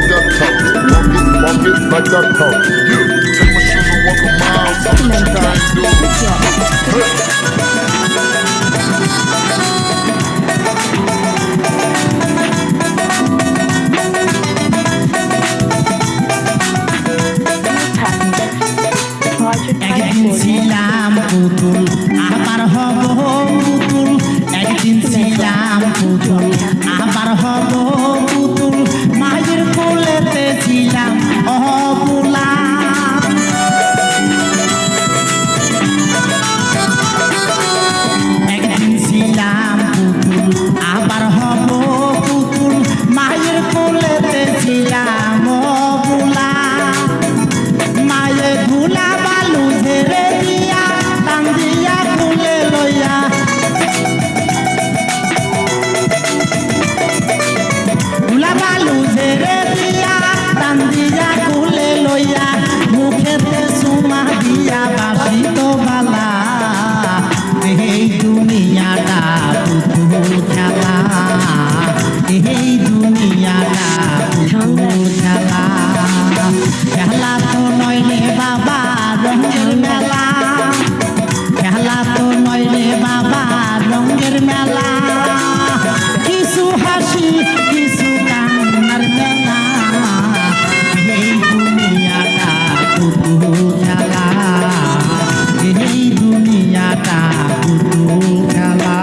like I talk. Walk it like I talk. Yeah, take my shoes and walk a mile. Something that you can't do. একদিন ছিলাম পুতুল আবার হব পুতুল, একদিন ছিলাম পুতুল আবার হব পুতুল, মায়ের কোলেতে ছিলাম অবুলা। একদিন ছিলাম পুতুল আবার হব পুতুল, মায়ের কোলেতে ছিলাম অবুলা। মায়ে ধুলা বালু ঝেড়ে দিয়া টান দিয়া কুলে লইয়া, ধুলা বালু ঝেড়ে দিয়া টান দিয়া কুলে লইয়া, মুখেতে সুমা দিয়া বাসিত বালা। এই দুনিয়াটা পুতুল খেলা, এই দুনিয়াটা পুতুল খেলা। খেলা তো নয় রে বাবা রঙের মেলা, খেলা তো নয় রে বাবা রঙের মেলা। কিছু হাসি কিছু কান্নার মেলা, এই দুনিয়াটা পুতুল খেলা, এই দুনিয়াটা পুতুল খেলা।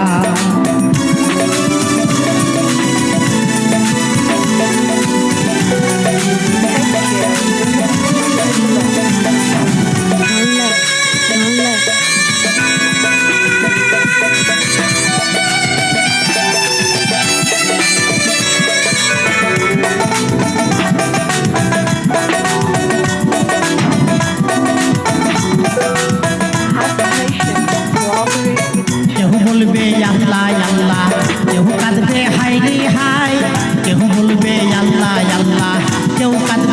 কেউ বলবে আল্লাহ আল্লাহ, কেউ কাঁদবে হাই রে হাই, কেউ বলবে আল্লাহ আল্লাহ, কেউ কাঁদবে